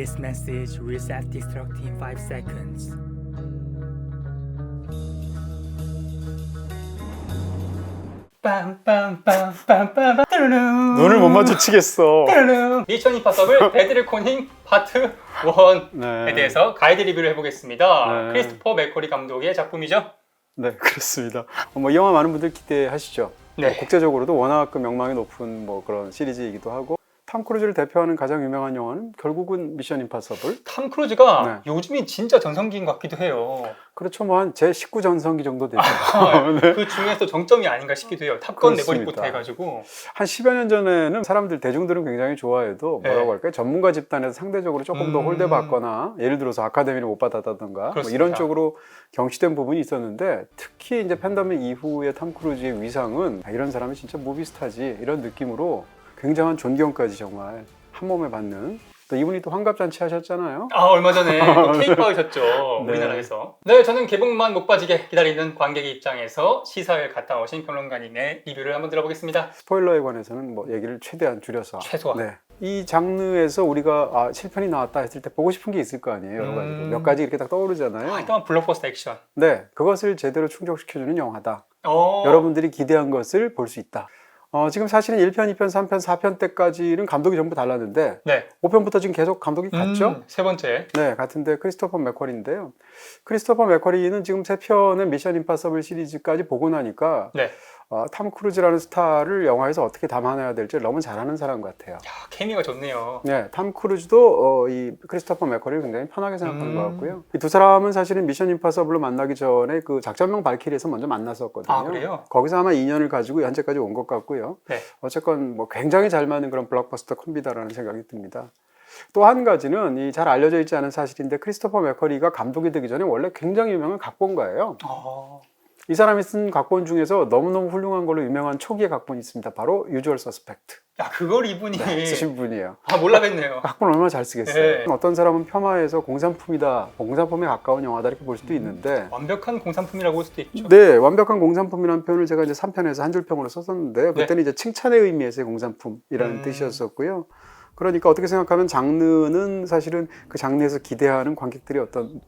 This message will self-destruct in 5 seconds. 빰빰빰빰빰빰 따르릉 눈을 못 마주치겠어. 따르릉 미션 임파서블 배드 레코닝 파트 1에 네. 대해서 가이드 리뷰를 해보겠습니다. 네. 크리스토퍼 맥쿼리 감독의 작품이죠. 네, 그렇습니다. 이 영화 많은 분들 기대하시죠. 네. 국제적으로도 워낙 그 명망이 높은 그런 시리즈이기도 하고, 탐 크루즈를 대표하는 가장 유명한 영화는 결국은 미션 임파서블. 탐 크루즈가 네. 요즘이 진짜 전성기인 것 같기도 해요. 그렇죠. 한 제 19전성기 정도 되죠. 네. 그 중에서 정점이 아닌가 싶기도 해요. 탑건 그렇습니다. 네버리부터 해가지고. 한 10여 년 전에는 사람들, 대중들은 굉장히 좋아해도 뭐라고 네. 할까요? 전문가 집단에서 상대적으로 조금 더 홀대받거나, 예를 들어서 아카데미를 못 받았다던가 이런 쪽으로 경시된 부분이 있었는데, 특히 이제 팬데믹 이후의 탐 크루즈의 위상은 이런 사람이 진짜 무비스타지, 이런 느낌으로 굉장한 존경까지 정말 한 몸에 받는. 또 이분이 또 환갑잔치 하셨잖아요. 얼마 전에 또 케이크 받으셨죠. 네. 우리나라에서. 네, 저는 개봉만 못 빠지게 기다리는 관객의 입장에서 시사회를 갔다 오신 평론가님의 리뷰를 한번 들어보겠습니다. 스포일러에 관해서는 얘기를 최대한 줄여서. 최소한. 네. 이 장르에서 우리가 실편이 나왔다 했을 때 보고 싶은 게 있을 거 아니에요. 여러 가지. 몇 가지 이렇게 딱 떠오르잖아요. 일단 블록버스터 액션. 네. 그것을 제대로 충족시켜주는 영화다. 어. 여러분들이 기대한 것을 볼 수 있다. 지금 사실은 1편, 2편, 3편, 4편 때까지는 감독이 전부 달랐는데, 네. 5편부터 지금 계속 감독이 같죠? 세 번째. 네, 같은데 크리스토퍼 맥쿼리인데요. 크리스토퍼 맥쿼리는 지금 3편의 미션 임파서블 시리즈까지 보고 나니까 네. 탐 크루즈라는 스타를 영화에서 어떻게 담아내야 될지 너무 잘하는 사람 같아요. 야, 케미가 좋네요. 네, 탐 크루즈도 이 크리스토퍼 맥쿼리를 굉장히 편하게 생각하는 것 같고요. 이 두 사람은 사실은 미션 임파서블로 만나기 전에 그 작전명 발키리에서 먼저 만났었거든요. 아, 그래요? 거기서 아마 인연을 가지고 현재까지 온 것 같고요. 네. 어쨌건 굉장히 잘 맞는 그런 블록버스터 콤비다라는 생각이 듭니다. 또 한 가지는 이 잘 알려져 있지 않은 사실인데, 크리스토퍼 맥쿼리가 감독이 되기 전에 원래 굉장히 유명한 각본가예요. 이 사람이 쓴 각본 중에서 너무너무 훌륭한 걸로 유명한 초기의 각본이 있습니다. 바로 유주얼 서스펙트. 야, 그걸 이분이 쓰신 분이에요. 몰라뵀네요. 각본 얼마나 잘 쓰겠어요. 네. 어떤 사람은 폄하해서 공산품이다, 공산품에 가까운 영화다 이렇게 볼 수도 있는데, 완벽한 공산품이라고 볼 수도 있죠. 네, 완벽한 공산품이라는 표현을 제가 이제 3편에서 한 줄평으로 썼었는데요. 그때는 이제 칭찬의 의미에서의 공산품이라는 뜻이었었고요. 그러니까 어떻게 생각하면 장르는 사실은 그 장르에서 기대하는 관객들의 어떤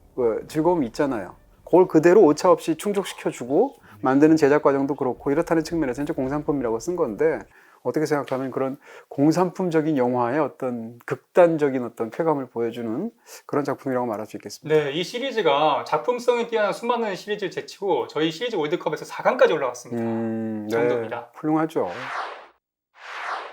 즐거움이 있잖아요. 그걸 그대로 오차 없이 충족시켜주고 만드는 제작 과정도 그렇고, 이렇다는 측면에서 이제 공산품이라고 쓴 건데, 어떻게 생각하면 그런 공산품적인 영화의 어떤 극단적인 어떤 쾌감을 보여주는 그런 작품이라고 말할 수 있겠습니다. 네, 이 시리즈가 작품성이 뛰어난 수많은 시리즈를 제치고 저희 시리즈 월드컵에서 4강까지 올라갔습니다. 네, 정도입니다. 훌륭하죠.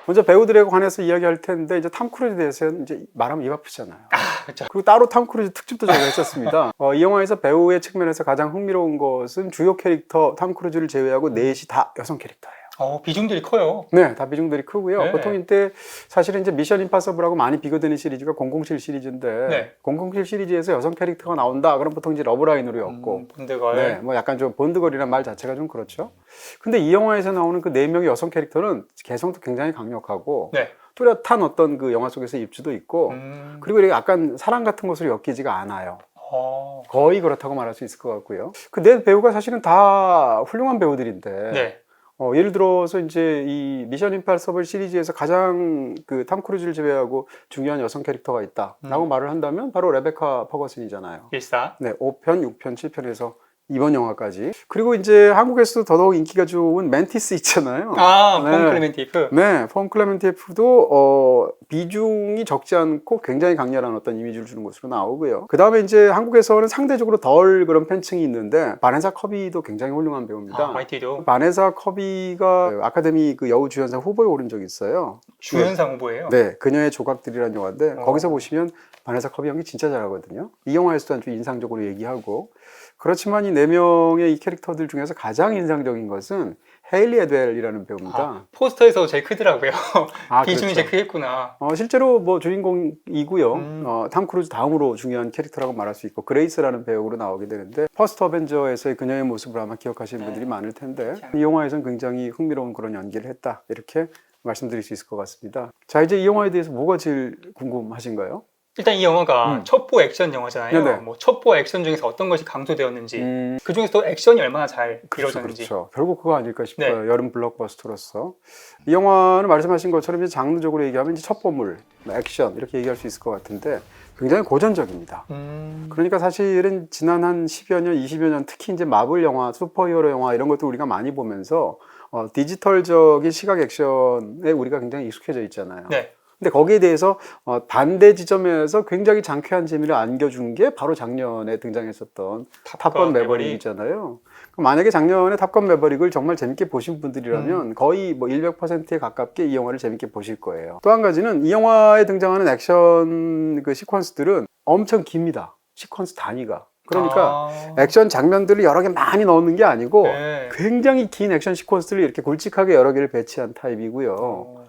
먼저 배우들에 관해서 이야기할 텐데, 이제 탐 크루즈에 대해서는 이제 말하면 입 아프잖아요. 그렇죠. 그리고 따로 탐 크루즈 특집도 저희가 했었습니다. 이 영화에서 배우의 측면에서 가장 흥미로운 것은 주요 캐릭터 탐 크루즈를 제외하고 넷이 다 여성 캐릭터예요. 비중들이 커요. 네, 다 비중들이 크고요. 네. 보통 이때 사실은 이제 미션 임파서블하고 많이 비교되는 시리즈가 007 시리즈인데, 네. 007 시리즈에서 여성 캐릭터가 나온다, 그럼 보통 이제 러브라인으로 본드걸. 네, 약간 좀 본드걸이라는 말 자체가 좀 그렇죠. 근데 이 영화에서 나오는 그 4명의 여성 캐릭터는 개성도 굉장히 강력하고, 네. 뚜렷한 어떤 그 영화 속에서 입주도 있고, 그리고 이렇게 약간 사랑 같은 것으로 엮이지가 않아요. 거의 그렇다고 말할 수 있을 것 같고요. 그 네 배우가 사실은 다 훌륭한 배우들인데, 네. 예를 들어서 이제 이 미션 임파서블 시리즈에서 가장 그 탐 크루즈를 제외하고 중요한 여성 캐릭터가 있다라고 말을 한다면 바로 레베카 퍼거슨이잖아요. 일사. 네, 5편, 6편, 7편에서 이번 영화까지. 그리고 이제 한국에서도 더더욱 인기가 좋은 맨티스 있잖아요. 폼 클레멘티프. 네, 폼 클레멘티프도 비중이 적지 않고 굉장히 강렬한 어떤 이미지를 주는 것으로 나오고요. 그 다음에 이제 한국에서는 상대적으로 덜 그런 팬층이 있는데, 바네사 커비도 굉장히 훌륭한 배우입니다. 마이티도. 바네사 커비가 아카데미 그 여우 주연상 후보에 오른 적이 있어요. 주연상 후보예요. 네, 그녀의 조각들이라는 영화인데, 거기서 보시면 바네사 커비 연기 진짜 잘하거든요. 이 영화에서도 아주 인상적으로 얘기하고, 그렇지만 이 4명의 이 캐릭터들 중에서 가장 인상적인 것은 헤일리 에델이라는 배우입니다. 포스터에서 제일 크더라고요. 비중이 그렇죠. 제일 크겠구나. 실제로 주인공이고요. 탐 크루즈 다음으로 중요한 캐릭터라고 말할 수 있고, 그레이스라는 배우로 나오게 되는데, 퍼스트 어벤져에서의 그녀의 모습을 아마 기억하시는 분들이 많을 텐데, 이 영화에서는 굉장히 흥미로운 그런 연기를 했다, 이렇게 말씀드릴 수 있을 것 같습니다. 자, 이제 이 영화에 대해서 뭐가 제일 궁금하신가요? 일단 이 영화가 첩보 액션 영화잖아요. 네네. 첩보 액션 중에서 어떤 것이 강조되었는지, 그 중에서 액션이 얼마나 잘 이루어졌는지. 그렇죠. 결국 그거 아닐까 싶어요. 여름 블록버스터로서. 이 영화는 말씀하신 것처럼 이제 장르적으로 얘기하면 이제 첩보물, 액션 이렇게 얘기할 수 있을 것 같은데, 굉장히 고전적입니다. 그러니까 사실은 지난 한 10여 년, 20여 년 특히 이제 마블 영화, 슈퍼히어로 영화 이런 것도 우리가 많이 보면서 디지털적인 시각 액션에 우리가 굉장히 익숙해져 있잖아요. 네. 근데 거기에 대해서 반대 지점에서 굉장히 장쾌한 재미를 안겨준 게 바로 작년에 등장했었던 탑건 매버릭이잖아요. 만약에 작년에 탑건 매버릭을 정말 재밌게 보신 분들이라면 거의 뭐 100%에 가깝게 이 영화를 재밌게 보실 거예요. 또 한 가지는 이 영화에 등장하는 액션 그 시퀀스들은 엄청 깁니다. 시퀀스 단위가. 그러니까 액션 장면들을 여러 개 많이 넣는 게 아니고 네. 굉장히 긴 액션 시퀀스를 이렇게 굵직하게 여러 개를 배치한 타입이고요.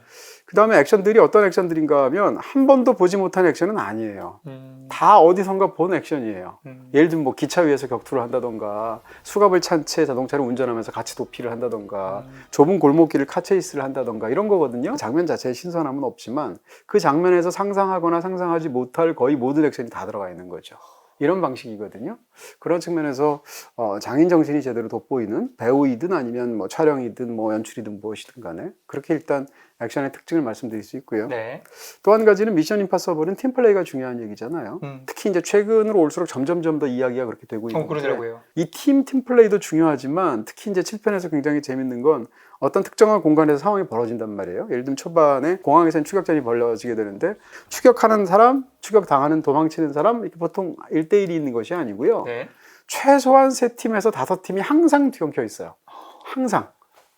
그 다음에 액션들이 어떤 액션들인가 하면 한 번도 보지 못한 액션은 아니에요. 다 어디선가 본 액션이에요. 예를 들면 뭐 기차 위에서 격투를 한다던가 수갑을 찬 채 자동차를 운전하면서 같이 도피를 한다던가 좁은 골목길을 카체이스를 한다던가 이런 거거든요. 장면 자체에 신선함은 없지만 그 장면에서 상상하거나 상상하지 못할 거의 모든 액션이 다 들어가 있는 거죠. 이런 방식이거든요. 그런 측면에서 장인 정신이 제대로 돋보이는 배우이든 아니면 뭐 촬영이든 뭐 연출이든 무엇이든 간에 그렇게 일단 액션의 특징을 말씀드릴 수 있고요. 네. 또 한 가지는 미션 임파서블은 팀플레이가 중요한 얘기잖아요. 특히 이제 최근으로 올수록 점점 더 이야기가 그렇게 되고 있는데 그러더라고요. 이 팀플레이도 중요하지만 특히 이제 7편에서 굉장히 재밌는 건 어떤 특정한 공간에서 상황이 벌어진단 말이에요. 예를 들면 초반에 공항에서는 추격전이 벌어지게 되는데 추격하는 사람, 추격당하는 도망치는 사람 이렇게 보통 1대1이 있는 것이 아니고요. 네. 최소한 3팀에서 5팀이 항상 뒤엉켜 있어요. 항상.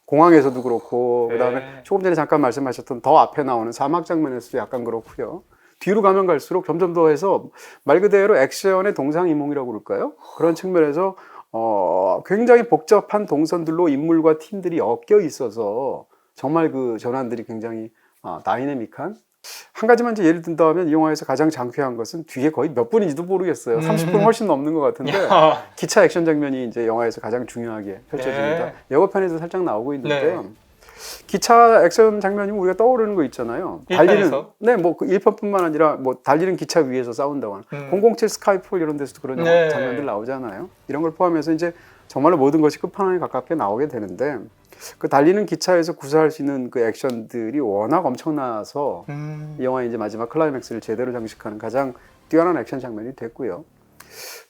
공항에서도 그렇고 그다음에 네. 조금 전에 잠깐 말씀하셨던 더 앞에 나오는 사막 장면에서도 약간 그렇고요. 뒤로 가면 갈수록 점점 더 해서 말 그대로 액션의 동상이몽이라고 그럴까요? 그런 측면에서 굉장히 복잡한 동선들로 인물과 팀들이 엮여 있어서 정말 그 전환들이 굉장히 다이내믹한 한 가지만 이제 예를 든다면 이 영화에서 가장 장쾌한 것은 뒤에 거의 몇 분인지도 모르겠어요. 30분 훨씬 넘는 것 같은데 기차 액션 장면이 이제 영화에서 가장 중요하게 펼쳐집니다. 네. 예고편에도 살짝 나오고 있는데요. 네. 기차 액션 장면이면 우리가 떠오르는 거 있잖아요. 일편에서? 네, 뭐 그 1편뿐만 아니라 뭐 달리는 기차 위에서 싸운다거나 007 스카이폴 이런 데서도 그런 네. 장면들 나오잖아요. 이런 걸 포함해서 이제 정말로 모든 것이 끝판왕에 가깝게 나오게 되는데 그 달리는 기차에서 구사할 수 있는 그 액션들이 워낙 엄청나서 이 영화의 이제 마지막 클라이맥스를 제대로 장식하는 가장 뛰어난 액션 장면이 됐고요.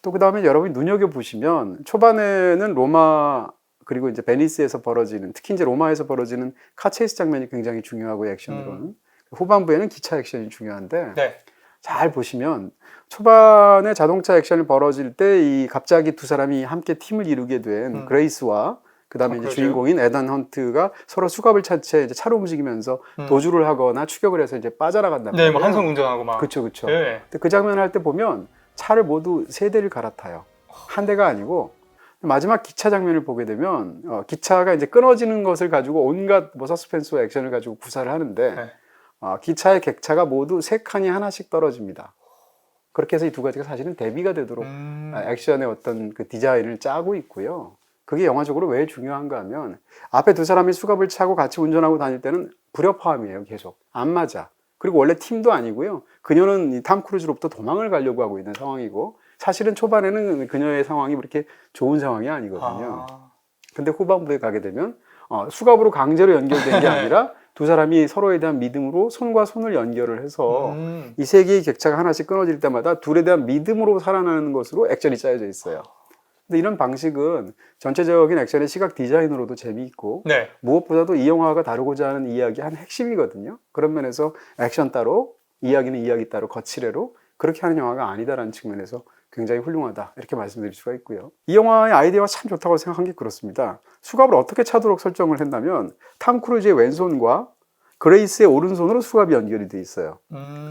또 그 다음에 여러분이 눈여겨보시면 초반에는 로마 그리고 이제 베니스에서 벌어지는 특히 이제 로마에서 벌어지는 카체이스 장면이 굉장히 중요하고 액션으로는 후반부에는 기차 액션이 중요한데 네. 잘 보시면 초반에 자동차 액션이 벌어질 때 이 갑자기 두 사람이 함께 팀을 이루게 된 그레이스와 그다음에 이제 주인공인 에단 헌트가 서로 수갑을 찬 채 이제 차로 움직이면서 도주를 하거나 추격을 해서 이제 빠져나간단 말이에요. 네, 뭐 한 손 운전하고 막. 그렇죠, 그렇죠. 네. 근데 그 장면을 할 때 보면 차를 모두 3대를 갈아타요. 한 대가 아니고 마지막 기차 장면을 보게 되면 기차가 이제 끊어지는 것을 가지고 온갖 뭐 서스펜스와 액션을 가지고 구사를 하는데 네. 기차의 객차가 모두 3칸이 하나씩 떨어집니다. 그렇게 해서 이 두 가지가 사실은 대비가 되도록 액션의 어떤 그 디자인을 짜고 있고요. 그게 영화적으로 왜 중요한가 하면 앞에 두 사람이 수갑을 차고 같이 운전하고 다닐 때는 불협화음이에요. 계속 안 맞아. 그리고 원래 팀도 아니고요. 그녀는 이 탐 크루즈로부터 도망을 가려고 하고 있는 상황이고 사실은 초반에는 그녀의 상황이 그렇게 좋은 상황이 아니거든요. 근데 후반부에 가게 되면 수갑으로 강제로 연결된 게 아니라 두 사람이 서로에 대한 믿음으로 손과 손을 연결을 해서 이 세 개의 객차가 하나씩 끊어질 때마다 둘에 대한 믿음으로 살아나는 것으로 액션이 짜여져 있어요. 근데 이런 방식은 전체적인 액션의 시각 디자인으로도 재미있고 네. 무엇보다도 이 영화가 다루고자 하는 이야기의 한 핵심이거든요. 그런 면에서 액션 따로, 이야기는 이야기 따로, 거치레로 그렇게 하는 영화가 아니다라는 측면에서 굉장히 훌륭하다 이렇게 말씀드릴 수가 있고요. 이 영화의 아이디어가 참 좋다고 생각한 게 그렇습니다. 수갑을 어떻게 차도록 설정을 했냐면 탐 크루즈의 왼손과 그레이스의 오른손으로 수갑이 연결이 돼 있어요.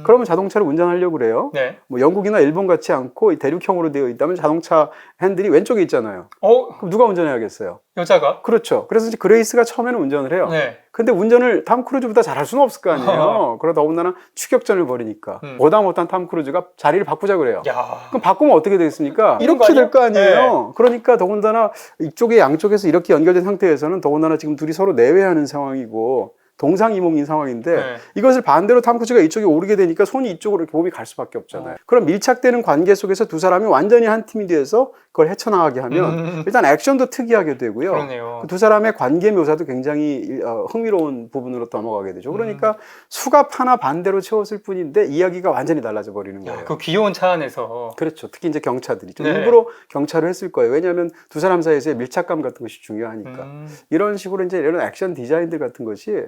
그러면 자동차를 운전하려고 그래요. 네. 뭐 영국이나 일본 같지 않고 대륙형으로 되어 있다면 자동차 핸들이 왼쪽에 있잖아요. 그럼 누가 운전해야겠어요? 여자가? 그렇죠. 그래서 이제 그레이스가 처음에는 운전을 해요. 네. 근데 운전을 탐 크루즈보다 잘할 수는 없을 거 아니에요. 그러다 더군다나 추격전을 벌이니까 보다 못한 탐 크루즈가 자리를 바꾸자 그래요. 야. 그럼 바꾸면 어떻게 되겠습니까? 이런 이렇게 거 될 거 아니에요. 네. 그러니까 더군다나 이쪽에 양쪽에서 이렇게 연결된 상태에서는 더군다나 지금 둘이 서로 내외하는 상황이고 동상이몽인 상황인데 네. 이것을 반대로 탐 크루즈가 이쪽에 오르게 되니까 손이 이쪽으로 이렇게 몸이 갈 수밖에 없잖아요. 그럼 밀착되는 관계 속에서 두 사람이 완전히 한 팀이 돼서 그걸 헤쳐나가게 하면 일단 액션도 특이하게 되고요. 그러네요. 두 사람의 관계 묘사도 굉장히 흥미로운 부분으로 넘어가게 되죠. 그러니까 수갑 하나 반대로 채웠을 뿐인데 이야기가 완전히 달라져 버리는 거예요. 야, 그 귀여운 차 안에서 그렇죠. 특히 이제 경차들이 좀 네. 일부러 경차를 했을 거예요. 왜냐하면 두 사람 사이에서의 밀착감 같은 것이 중요하니까. 이런 식으로 이제 이런 액션 디자인들 같은 것이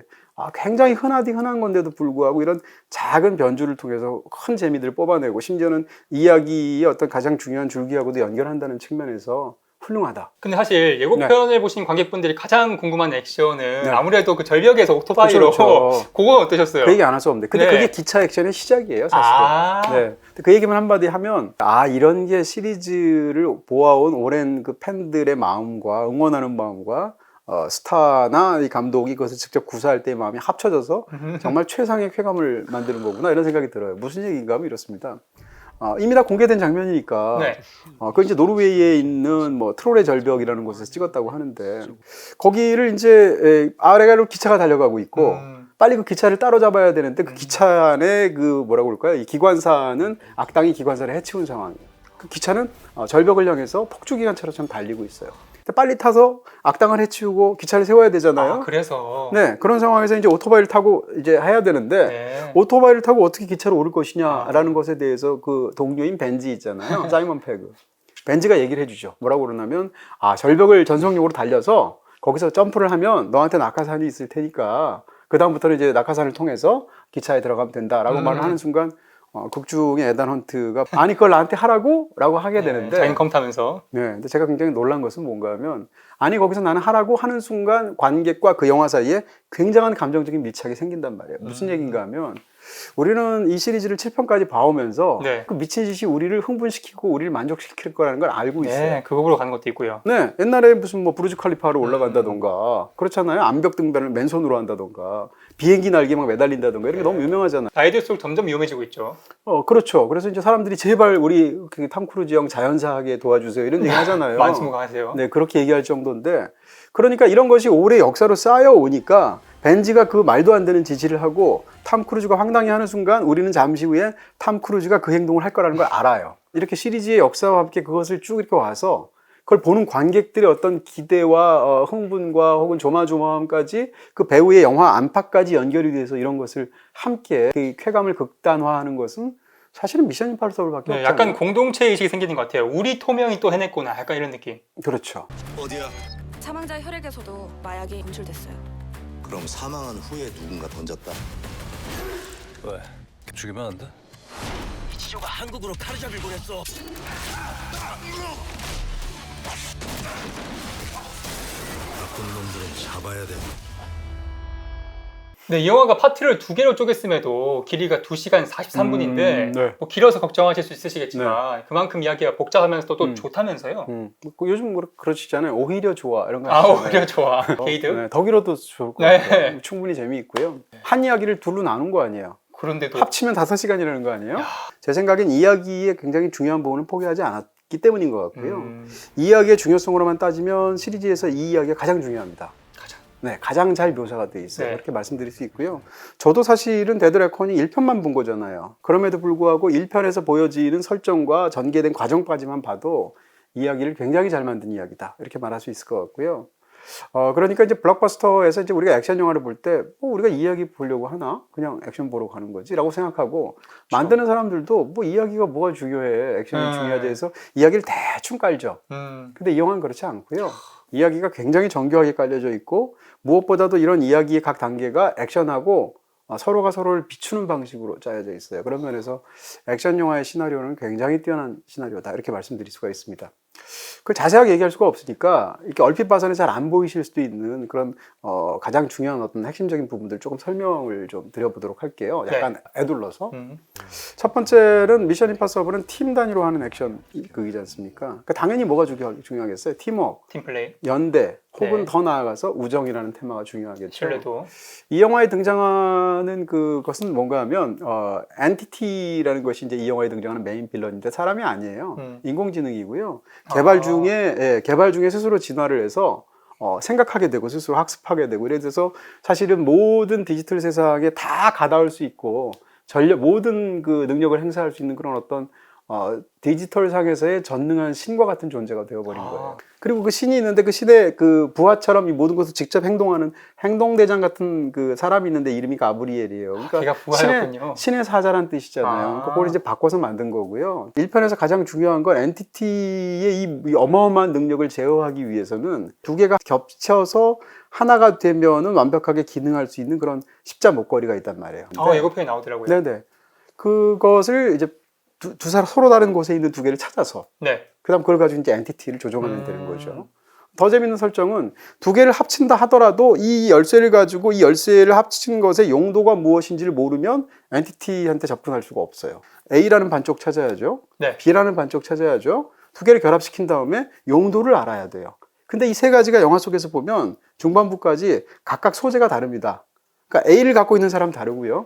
굉장히 흔한 건데도 불구하고 이런 작은 변주를 통해서 큰 재미들을 뽑아내고 심지어는 이야기의 어떤 가장 중요한 줄기하고도 연결한다는 측면에서 훌륭하다. 근데 사실 예고편을 보신 관객분들이 가장 궁금한 액션은 네. 아무래도 그 절벽에서 오토바이로 그렇죠. 그건 어떠셨어요? 그 얘기 안 할 수 없는데 근데 네. 그게 기차 액션의 시작이에요 사실은. 네. 그 얘기만 한마디 하면 이런 게 시리즈를 보아온 오랜 그 팬들의 마음과 응원하는 마음과 스타나 이 감독이 그것을 직접 구사할 때의 마음이 합쳐져서 정말 최상의 쾌감을 만드는 거구나 이런 생각이 들어요. 무슨 얘기인가 하면 이렇습니다. 이미 다 공개된 장면이니까 네. 그 이제 노르웨이에 있는 뭐 트롤의 절벽이라는 곳에서 찍었다고 하는데 거기를 이제 아래가로 기차가 달려가고 있고 빨리 그 기차를 따로잡아야 되는데 그 기차 안에 그 뭐라고 그럴까요? 이 기관사는 악당이 기관사를 해치운 상황이에요. 그 기차는 절벽을 향해서 폭주기관차로처럼 달리고 있어요. 빨리 타서 악당을 해치우고 기차를 세워야 되잖아요. 그래서 네, 그런 상황에서 이제 오토바이를 타고 이제 해야 되는데 네. 오토바이를 타고 어떻게 기차로 오를 것이냐라는 것에 대해서 그 동료인 벤지 있잖아요. 사이먼 페그. 벤지가 얘기를 해주죠. 뭐라고 그러냐면 절벽을 전속력으로 달려서 거기서 점프를 하면 너한테 낙하산이 있을 테니까 그 다음부터는 이제 낙하산을 통해서 기차에 들어가면 된다라고 말을 하는 순간 극중의 에단 헌트가 그걸 나한테 하라고? 라고 하게 되는데 자긴 컴타면서 네, 근데 제가 굉장히 놀란 것은 뭔가 하면 거기서 나는 하라고 하는 순간 관객과 그 영화 사이에 굉장한 감정적인 밀착이 생긴단 말이에요. 무슨 얘기인가 하면 우리는 이 시리즈를 7편까지 봐오면서 네. 그 미친 짓이 우리를 흥분시키고 우리를 만족시킬 거라는 걸 알고 있어요. 네, 그 곡으로 가는 것도 있고요. 네, 옛날에 무슨 뭐 부르즈 칼리파로 올라간다던가 그렇잖아요. 암벽 등반을 맨손으로 한다던가 비행기 날개 막 매달린다던가 이런 게 너무 유명하잖아요. 나이 들수록 점점 위험해지고 있죠. 그렇죠. 그래서 이제 사람들이 제발 우리 탐 크루즈 형 자연사하게 도와주세요 이런 얘기 하잖아요. 만수무강 하세요. 네, 그렇게 얘기할 정도인데 그러니까 이런 것이 오래 역사로 쌓여 오니까 벤지가 그 말도 안 되는 지시를 하고 탐 크루즈가 황당해하는 순간 우리는 잠시 후에 탐 크루즈가 그 행동을 할 거라는 걸 알아요. 이렇게 시리즈의 역사와 함께 그것을 쭉 이렇게 와서 그걸 보는 관객들의 어떤 기대와 흥분과 혹은 조마조마함까지 그 배우의 영화 안팎까지 연결이 돼서 이런 것을 함께 그 쾌감을 극단화하는 것은 사실은 미션 임파서블밖에 없잖아요. 약간 공동체 의식이 생기는 것 같아요. 우리 토명이 또 해냈구나. 약간 이런 느낌. 그렇죠. 어디야? 사망자 혈액에서도 마약이 검출됐어요. 그럼 사망한 후에 누군가 던졌다. 왜? 죽이면 안 돼? 이치조가 한국으로 카르잡을 보냈어. 나쁜 놈들은 잡아야 돼. 네, 이 영화가 파트를 2개로 쪼갰음에도 길이가 2시간 43분인데 네. 뭐 길어서 걱정하실 수 있으시겠지만 그만큼 이야기가 복잡하면서도 또 좋다면서요. 요즘 그러시잖아요. 오히려 좋아 이런 거 오히려 좋아. 게이드. 네, 더 길어도 좋을 것 네. 같아요. 충분히 재미있고요. 한 이야기를 둘로 나눈 거 아니에요. 그런데도 합치면 5시간이라는 거 아니에요? 제 생각엔 이야기의 굉장히 중요한 부분을 포기하지 않았기 때문인 것 같고요. 이야기의 중요성으로만 따지면 시리즈에서 이 이야기가 가장 중요합니다. 가장 잘 묘사가 돼 있어요. 네. 그렇게 말씀드릴 수 있고요. 저도 사실은 데드 레코닝 1편만 본 거잖아요. 그럼에도 불구하고 1편에서 보여지는 설정과 전개된 과정까지만 봐도 이야기를 굉장히 잘 만든 이야기다. 이렇게 말할 수 있을 것 같고요. 그러니까 이제 블록버스터에서 이제 우리가 액션 영화를 볼 때 우리가 이야기 보려고 하나? 그냥 액션 보러 가는 거지? 라고 생각하고 만드는 사람들도 이야기가 뭐가 중요해. 액션이 중요하지 해서 이야기를 대충 깔죠. 근데 이 영화는 그렇지 않고요. 이야기가 굉장히 정교하게 깔려져 있고 무엇보다도 이런 이야기의 각 단계가 액션하고 서로가 서로를 비추는 방식으로 짜여져 있어요. 그런 면에서 액션 영화의 시나리오는 굉장히 뛰어난 시나리오다. 이렇게 말씀드릴 수가 있습니다. 그걸 자세하게 얘기할 수가 없으니까 이렇게 얼핏 봐서는 잘 안 보이실 수도 있는 그런 가장 중요한 어떤 핵심적인 부분들 조금 설명을 좀 드려보도록 할게요. 약간 애둘러서. 첫 번째는 미션 임파서블은 팀 단위로 하는 액션 극이지 않습니까? 그러니까 당연히 뭐가 중요하겠어요? 팀워크, 팀플레이, 연대, 혹은 네. 더 나아가서 우정이라는 테마가 중요하겠죠. 신뢰도. 이 영화에 등장하는 그것은 뭔가 하면 엔티티라는 것이 이제 이 영화에 등장하는 메인 빌런인데 사람이 아니에요. 인공지능이고요. 개발 중에 스스로 진화를 해서 생각하게 되고 스스로 학습하게 되고 이래서 사실은 모든 디지털 세상에 다 가닿을 수 있고 모든 그 능력을 행사할 수 있는 그런 어떤 디지털 상에서의 전능한 신과 같은 존재가 되어버린 거예요. 그리고 그 신이 있는데 그 신의 그 부하처럼 이 모든 것을 직접 행동하는 행동대장 같은 그 사람이 있는데 이름이 가브리엘이에요. 그러니까 걔가 부하였군요. 신의 사자란 뜻이잖아요. 그러니까 그걸 이제 바꿔서 만든 거고요. 1편에서 가장 중요한 건 엔티티의 이 어마어마한 능력을 제어하기 위해서는 두 개가 겹쳐서 하나가 되면은 완벽하게 기능할 수 있는 그런 십자 목걸이가 있단 말이에요. 예고편에 나오더라고요. 네네. 그것을 이제 두 사람 서로 다른 곳에 있는 두 개를 찾아서 네. 그다음 그걸 가지고 이제 엔티티를 조종하면 되는 거죠. 더 재밌는 설정은 두 개를 합친다 하더라도 이 열쇠를 가지고 이 열쇠를 합친 것의 용도가 무엇인지를 모르면 엔티티한테 접근할 수가 없어요. A라는 반쪽 찾아야죠. 네. B라는 반쪽 찾아야죠. 두 개를 결합시킨 다음에 용도를 알아야 돼요. 근데 이 세 가지가 영화 속에서 보면 중반부까지 각각 소재가 다릅니다. 그러니까 A를 갖고 있는 사람 다르고요.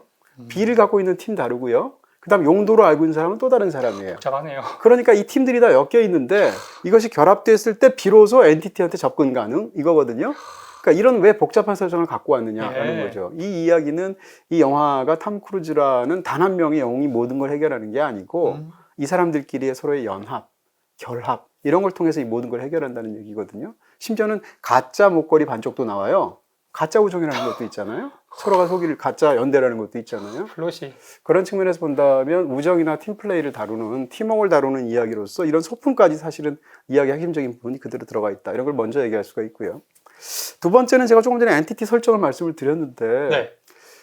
B를 갖고 있는 팀 다르고요. 그 다음 용도로 알고 있는 사람은 또 다른 사람이에요. 복잡하네요. 그러니까 이 팀들이 다 엮여 있는데 이것이 결합됐을 때 비로소 엔티티한테 접근 가능 이거거든요. 그러니까 이런 왜 복잡한 설정을 갖고 왔느냐라는 네. 거죠. 이 이야기는 이 영화가 탐 크루즈라는 단 한 명의 영웅이 모든 걸 해결하는 게 아니고 이 사람들끼리의 서로의 연합, 결합 이런 걸 통해서 이 모든 걸 해결한다는 얘기거든요. 심지어는 가짜 목걸이 반쪽도 나와요. 가짜 우정이라는 것도 있잖아요. 서로가 속일 가짜 연대라는 것도 있잖아요. 플롯이. 그런 측면에서 본다면 우정이나 팀플레이를 다루는 팀워크를 다루는 이야기로서 이런 소품까지 사실은 이야기의 핵심적인 부분이 그대로 들어가 있다. 이런 걸 먼저 얘기할 수가 있고요. 두 번째는 제가 조금 전에 엔티티 설정을 말씀을 드렸는데 네.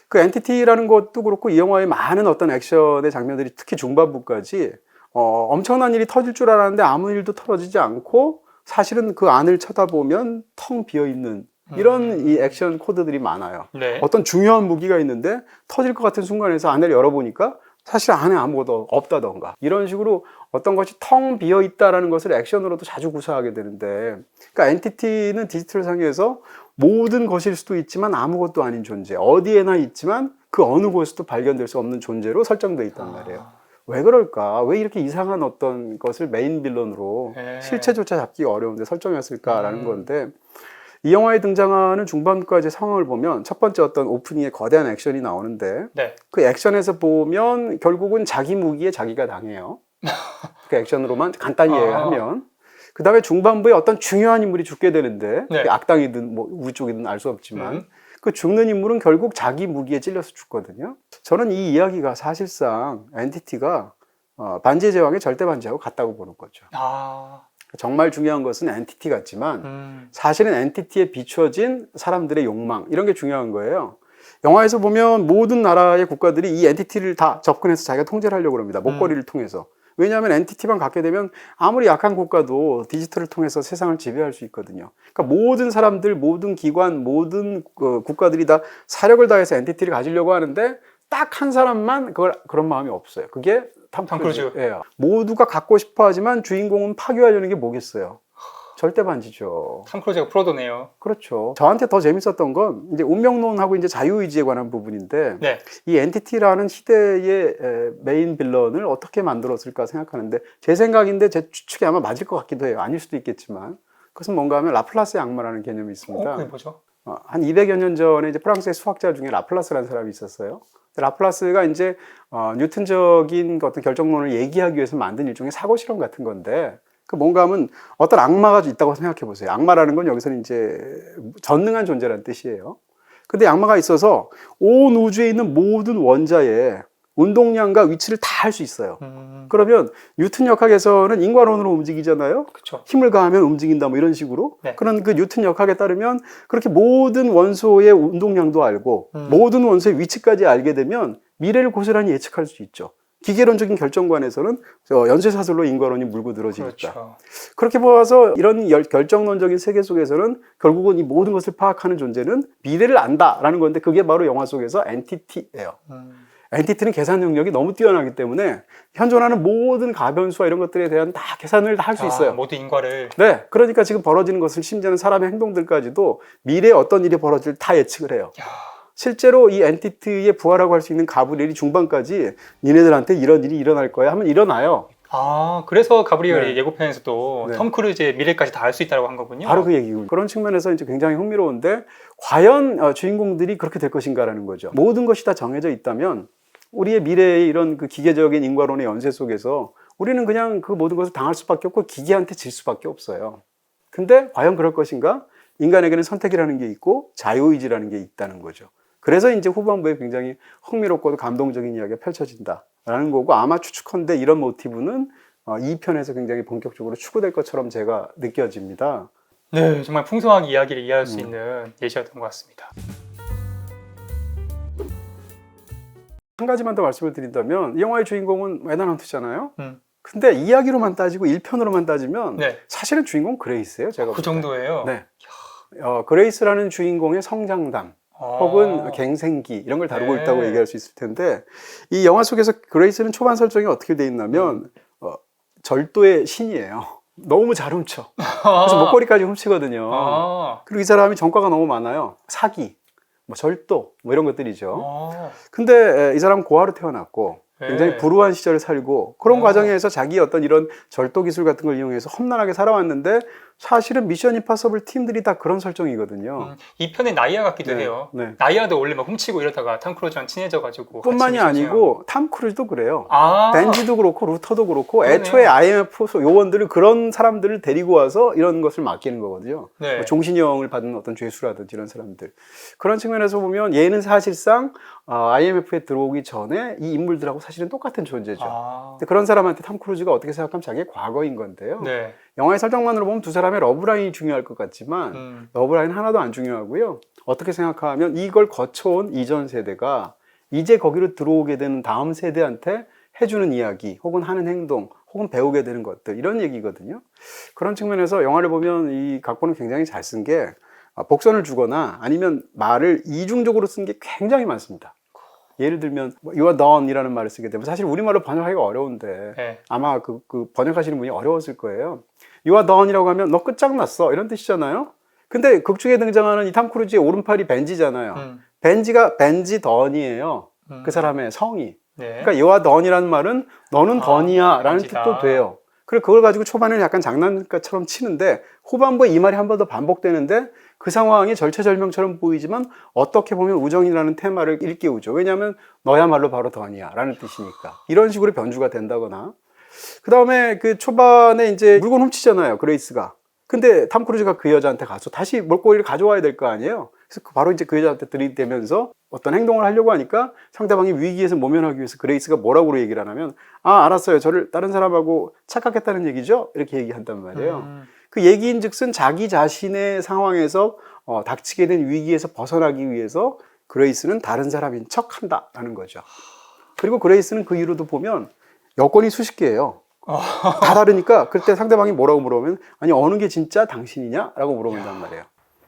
그 엔티티라는 것도 그렇고 이 영화의 많은 어떤 액션의 장면들이 특히 중반부까지 엄청난 일이 터질 줄 알았는데 아무 일도 터지지 않고 사실은 그 안을 쳐다보면 텅 비어있는 이런 이 액션 코드들이 많아요. 네. 어떤 중요한 무기가 있는데 터질 것 같은 순간에서 안을 열어보니까 사실 안에 아무것도 없다던가 이런 식으로 어떤 것이 텅 비어 있다라는 것을 액션으로도 자주 구사하게 되는데 그러니까 엔티티는 디지털 상에서 모든 것일 수도 있지만 아무것도 아닌 존재 어디에나 있지만 그 어느 곳에서도 발견될 수 없는 존재로 설정되어 있단 말이에요. 왜 그럴까? 왜 이렇게 이상한 어떤 것을 메인 빌런으로 네. 실체조차 잡기가 어려운데 설정했을까라는 건데 이 영화에 등장하는 중반까지 상황을 보면 첫 번째 어떤 오프닝에 거대한 액션이 나오는데 네. 그 액션에서 보면 결국은 자기 무기에 자기가 당해요. 그 액션으로만 간단히 얘기하면 그 다음에 중반부에 어떤 중요한 인물이 죽게 되는데 네. 그게 악당이든 뭐 우리 쪽이든 알 수 없지만 그 죽는 인물은 결국 자기 무기에 찔려서 죽거든요. 저는 이 이야기가 사실상 엔티티가 반지의 제왕의 절대 반지하고 같다고 보는 거죠. 정말 중요한 것은 엔티티 같지만 사실은 엔티티에 비춰진 사람들의 욕망 이런 게 중요한 거예요. 영화에서 보면 모든 나라의 국가들이 이 엔티티를 다 접근해서 자기가 통제를 하려고 합니다. 목걸이를 통해서. 왜냐하면 엔티티만 갖게 되면 아무리 약한 국가도 디지털을 통해서 세상을 지배할 수 있거든요. 그러니까 모든 사람들, 모든 기관, 모든 국가들이 다 사력을 다해서 엔티티를 가지려고 하는데 딱 한 사람만 그런 마음이 없어요. 그게 탐 크루즈예요. 모두가 갖고 싶어 하지만 주인공은 파괴하려는 게 뭐겠어요? 절대 반지죠. 탐 크루즈가 프로도네요. 그렇죠. 저한테 더 재밌었던 건 이제 운명론하고 이제 자유의지에 관한 부분인데 네. 이 엔티티라는 시대의 메인 빌런을 어떻게 만들었을까 생각하는데 제 생각인데 제 추측이 아마 맞을 것 같기도 해요. 아닐 수도 있겠지만 그것은 뭔가 하면 라플라스의 악마라는 개념이 있습니다. 그게 뭐죠? 한 200여 년 전에 이제 프랑스의 수학자 중에 라플라스라는 사람이 있었어요. 라플라스가 이제 뉴턴적인 어떤 결정론을 얘기하기 위해서 만든 일종의 사고 실험 같은 건데 그 뭔가 하면 어떤 악마가 있다고 생각해 보세요. 악마라는 건 여기서는 이제 전능한 존재라는 뜻이에요. 근데 악마가 있어서 온 우주에 있는 모든 원자의 운동량과 위치를 다 할 수 있어요. 그러면 뉴턴 역학에서는 인과론으로 움직이잖아요. 그쵸. 힘을 가하면 움직인다 뭐 이런 식으로. 네. 그런 그 뉴턴 역학에 따르면 그렇게 모든 원소의 운동량도 알고 모든 원소의 위치까지 알게 되면 미래를 고스란히 예측할 수 있죠. 기계론적인 결정관에서는 연쇄사슬로 인과론이 물고 들어지니까. 그렇죠. 그렇게 보아서 이런 결정론적인 세계 속에서는 결국은 이 모든 것을 파악하는 존재는 미래를 안다라는 건데 그게 바로 영화 속에서 엔티티예요. 엔티티는 계산 능력이 너무 뛰어나기 때문에 현존하는 모든 가변수와 이런 것들에 대한 다 계산을 다 할 수 있어요. 모두 인과를. 네, 그러니까 지금 벌어지는 것을 심지어는 사람의 행동들까지도 미래에 어떤 일이 벌어질 다 예측을 해요. 실제로 이 엔티티의 부하라고 할 수 있는 가브리엘이 중반까지 니네들한테 이런 일이 일어날 거야 하면 일어나요. 아, 그래서 가브리엘이 네. 예고편에서도 네. 톰 크루즈의 미래까지 다 알 수 있다고 한 거군요. 바로 그 얘기고 그런 측면에서 이제 굉장히 흥미로운데 과연 주인공들이 그렇게 될 것인가라는 거죠. 모든 것이 다 정해져 있다면 우리의 미래의 이런 그 기계적인 인과론의 연쇄 속에서 우리는 그냥 그 모든 것을 당할 수밖에 없고 기계한테 질 수밖에 없어요. 근데 과연 그럴 것인가? 인간에게는 선택이라는 게 있고 자유의지라는 게 있다는 거죠. 그래서 이제 후반부에 굉장히 흥미롭고도 감동적인 이야기가 펼쳐진다라는 거고 아마 추측컨대 이런 모티브는 2편에서 굉장히 본격적으로 추구될 것처럼 제가 느껴집니다. 네, 정말 풍성하게 이야기를 이해할 수 있는 예시였던 것 같습니다. 한 가지만 더 말씀을 드린다면 이 영화의 주인공은 에단 헌트잖아요. 음. 근데 이야기로만 따지고 1편으로만 따지면 네. 사실은 주인공 그레이스예요. 제가 그 볼 때. 정도예요. 네. 그레이스라는 주인공의 성장담 혹은 갱생기 이런 걸 다루고 네. 있다고 얘기할 수 있을 텐데 이 영화 속에서 그레이스는 초반 설정이 어떻게 돼 있냐면 절도의 신이에요. 너무 잘 훔쳐. 그래서 목걸이까지 훔치거든요. 아. 그리고 이 사람이 전과가 너무 많아요. 사기, 뭐 절도, 뭐 이런 것들이죠. 아. 근데 이 사람은 고아로 태어났고 굉장히 네. 불우한 시절을 살고 그런 아. 과정에서 자기 어떤 이런 절도 기술 같은 걸 이용해서 험난하게 살아왔는데 사실은 미션 임파서블 팀들이 다 그런 설정이거든요. 이 편의 나이아 같기도 네, 해요. 네. 나이아도 원래 막 훔치고 이러다가 톰 크루즈랑 친해져가지고 뿐만이 같이 미션 아니고 탐 크루즈도 그래요. 아. 벤지도 그렇고 루터도 그렇고 그러네요. 애초에 IMF 요원들을 그런 사람들을 데리고 와서 이런 것을 맡기는 거거든요. 네. 뭐 종신형을 받은 어떤 죄수라든지 이런 사람들. 그런 측면에서 보면 얘는 사실상 IMF에 들어오기 전에 이 인물들하고 사실은 똑같은 존재죠. 아. 근데 그런 사람한테 탐 크루즈가 어떻게 생각하면 자기의 과거인 건데요. 네. 영화의 설정만으로 보면 두 사람의 러브라인이 중요할 것 같지만 러브라인 하나도 안 중요하고요. 어떻게 생각하면 이걸 거쳐온 이전 세대가 이제 거기로 들어오게 되는 다음 세대한테 해주는 이야기 혹은 하는 행동 혹은 배우게 되는 것들 이런 얘기거든요. 그런 측면에서 영화를 보면 이 각본은 굉장히 잘 쓴 게 복선을 주거나 아니면 말을 이중적으로 쓴 게 굉장히 많습니다. 예를 들면 you are done이라는 말을 쓰게 되면 사실 우리말로 번역하기가 어려운데 네. 아마 그 번역하시는 분이 어려웠을 거예요. You are done이라고 하면 너 끝장났어 이런 뜻이잖아요. 근데 극 중에 등장하는 이 탐 크루즈의 오른팔이 벤지잖아요. 벤지가 벤지 던이에요. 그 사람의 성이. 네. 그러니까 you are done이라는 말은 너는 던이야 라는 벤지다. 뜻도 돼요. 그리고 그걸 가지고 초반에는 약간 장난감처럼 치는데 후반부에 이 말이 한 번 더 반복되는데 그 상황이 절체절명처럼 보이지만 어떻게 보면 우정이라는 테마를 일깨우죠. 왜냐하면 너야말로 바로 던이야 라는 뜻이니까. 이런 식으로 변주가 된다거나 그 다음에 그 초반에 이제 물건 훔치잖아요. 그레이스가. 근데 탐 크루즈가 그 여자한테 가서 다시 mol거리를 가져와야 될 거 아니에요. 그래서 바로 이제 그 여자한테 들이대면서 어떤 행동을 하려고 하니까 상대방이 위기에서 모면하기 위해서 그레이스가 뭐라고 얘기를 하냐면 알았어요. 저를 다른 사람하고 착각했다는 얘기죠. 이렇게 얘기한단 말이에요. 그 얘기인 즉슨 자기 자신의 상황에서 닥치게 된 위기에서 벗어나기 위해서 그레이스는 다른 사람인 척 한다라는 거죠. 그리고 그레이스는 그 이후로도 보면 여권이 수십 개예요. 다 다르니까 그때 상대방이 뭐라고 물어보면 아니 어느 게 진짜 당신이냐? 라고 물어본단 말이에요.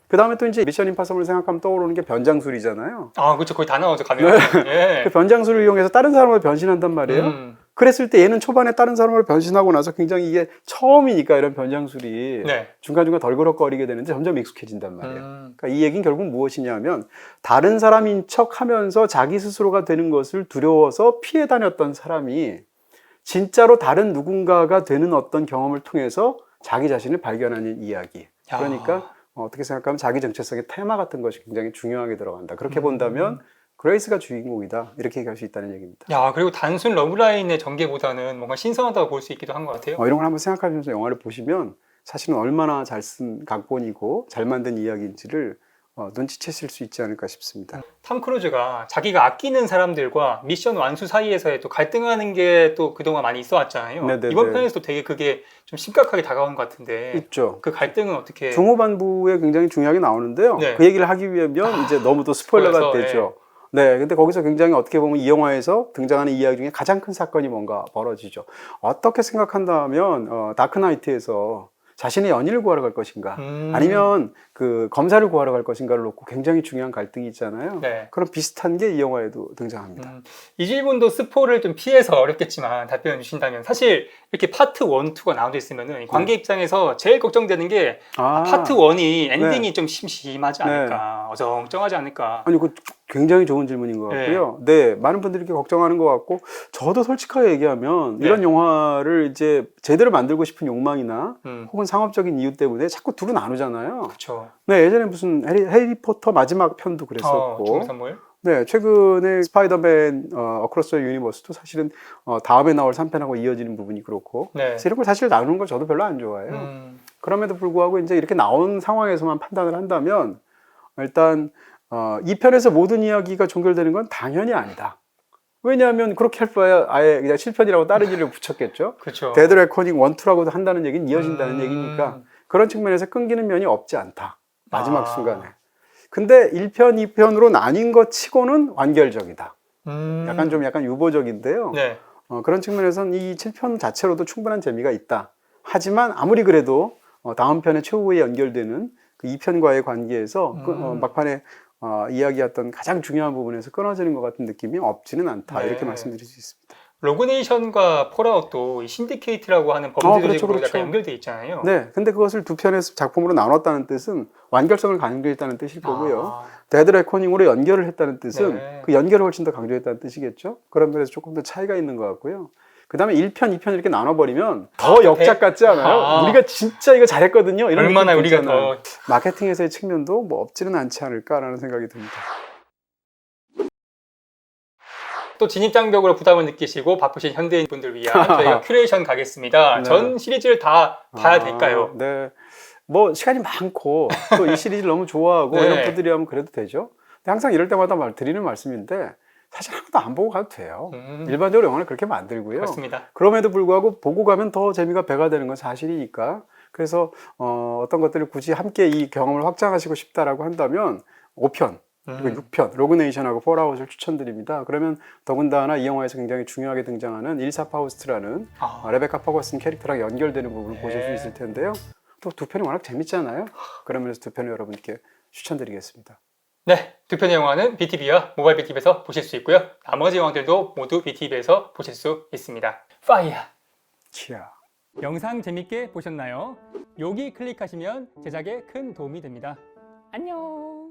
그 다음에 또 이제 미션 임파서블을 생각하면 떠오르는 게 변장술이잖아요. 아, 그렇죠. 거의 다 나오죠. 가면. 예. 그 변장술을 이용해서 다른 사람을 변신한단 말이에요. 그랬을 때 얘는 초반에 다른 사람을 변신하고 나서 굉장히 이게 처음이니까 이런 변장술이 네. 중간중간 덜그럭거리게 되는데 점점 익숙해진단 말이에요. 그러니까 이 얘기는 결국 무엇이냐면 다른 사람인 척 하면서 자기 스스로가 되는 것을 두려워서 피해 다녔던 사람이 진짜로 다른 누군가가 되는 어떤 경험을 통해서 자기 자신을 발견하는 이야기. 그러니까 어떻게 생각하면 자기 정체성의 테마 같은 것이 굉장히 중요하게 들어간다. 그렇게 본다면 그레이스가 주인공이다. 이렇게 얘기할 수 있다는 얘기입니다. 야, 그리고 단순 러브라인의 전개보다는 뭔가 신선하다고 볼 수 있기도 한 것 같아요. 이런 걸 한번 생각하면서 영화를 보시면 사실은 얼마나 잘 쓴 각본이고 잘 만든 이야기인지를 눈치채실 수 있지 않을까 싶습니다. 탐 크루즈가 자기가 아끼는 사람들과 미션 완수 사이에서의 또 갈등하는 게 또 그동안 많이 있어 왔잖아요. 네네네. 이번 편에서도 되게 그게 좀 심각하게 다가온 것 같은데 있죠. 그 갈등은 어떻게 중후반부에 굉장히 중요하게 나오는데요. 네. 그 얘기를 하기 위하면 이제 너무 또 스포일러가 스포여서, 되죠. 네, 근데 거기서 굉장히 어떻게 보면 이 영화에서 등장하는 이야기 중에 가장 큰 사건이 뭔가 벌어지죠. 어떻게 생각한다면 다크나이트에서 자신의 연인을 구하러 갈 것인가 아니면 그 검사를 구하러 갈 것인가를 놓고 굉장히 중요한 갈등이 있잖아요. 네. 그런 비슷한 게 이 영화에도 등장합니다. 이질분도 스포를 좀 피해서 어렵겠지만 답변 주신다면 사실 이렇게 파트 1, 2가 나눠져 있으면은 관계 입장에서 제일 걱정되는 게 파트 1이 엔딩이 좀 심심하지 않을까, 어정쩡하지 않을까. 아니 그 굉장히 좋은 질문인 것 같고요. 네, 많은 분들이 이렇게 걱정하는 것 같고, 저도 솔직하게 얘기하면 네. 이런 영화를 이제 제대로 만들고 싶은 욕망이나 음. 혹은 상업적인 이유 때문에 자꾸 둘로 나누잖아요. 그렇죠. 네, 예전에 무슨 해리포터 마지막 편도 그랬었고, 좋은 선물. 네, 최근에 스파이더맨 어크로스 유니버스도 사실은 다음에 나올 3편하고 이어지는 부분이 그렇고, 네. 그래서 이런 걸 사실 나누는 걸 저도 별로 안 좋아해요. 그럼에도 불구하고 이제 이렇게 나온 상황에서만 판단을 한다면 일단 2편에서 모든 이야기가 종결되는 건 당연히 아니다. 왜냐하면 그렇게 할 바에 아예 그냥 7편이라고 다른 이름을 붙였겠죠. 그렇죠. 데드 레코닝 1, 2라고도 한다는 얘기는 이어진다는 얘기니까 그런 측면에서 끊기는 면이 없지 않다. 마지막 순간에. 근데 1편, 2편으로 나뉜 것 치고는 완결적이다. 약간 유보적인데요. 네. 그런 측면에서는 이 7편 자체로도 충분한 재미가 있다. 하지만 아무리 그래도 다음 편에 최후에 연결되는 그 2편과의 관계에서 막판에 이야기했던 가장 중요한 부분에서 끊어지는 것 같은 느낌이 없지는 않다. 네. 이렇게 말씀드릴 수 있습니다. 로그네이션과 폴아웃도 이 신디케이트라고 하는 범죄 조직으로 그렇죠. 약간 연결돼 있잖아요. 네, 근데 그것을 두 편의 작품으로 나눴다는 뜻은 완결성을 강조했다는 뜻일 거고요. 아, 데드 레코닝으로 연결을 했다는 뜻은 네. 그 연결을 훨씬 더 강조했다는 뜻이겠죠. 그런 면에서 조금 더 차이가 있는 것 같고요. 그 다음에 1편, 2편 이렇게 나눠버리면 더 역작 같지 않아요? 우리가 진짜 이거 잘했거든요. 이런 얼마나 느낌 우리가 있잖아요. 더 마케팅에서의 측면도 뭐 없지는 않지 않을까라는 생각이 듭니다. 또 진입장벽으로 부담을 느끼시고 바쁘신 현대인 분들 위한 저희가 큐레이션 가겠습니다. 네. 전 시리즈를 다 봐야 될까요? 네. 뭐 시간이 많고 또 이 시리즈를 너무 좋아하고 네. 이런 분들이 하면 그래도 되죠. 근데 항상 이럴 때마다 드리는 말씀인데 사실 한 번도 안 보고 가도 돼요. 일반적으로 영화를 그렇게 만들고요. 그렇습니다. 그럼에도 불구하고 보고 가면 더 재미가 배가 되는 건 사실이니까. 그래서 어떤 것들을 굳이 함께 이 경험을 확장하시고 싶다라고 한다면 5편 그리고 6편 로그네이션하고 폴아웃을 추천드립니다. 그러면 더군다나 이 영화에서 굉장히 중요하게 등장하는 일사 파우스트라는 레베카 퍼거슨 캐릭터랑 연결되는 부분을 보실 수 있을 텐데요. 또 두 편이 워낙 재밌잖아요. 그러면서 두 편을 여러분께 추천드리겠습니다. 네, 두 편의 영화는 BTV와 모바일 BTV에서 보실 수 있고요. 나머지 영화들도 모두 BTV에서 보실 수 있습니다. 파이어! 치아. 영상 재밌게 보셨나요? 여기 클릭하시면 제작에 큰 도움이 됩니다. 안녕!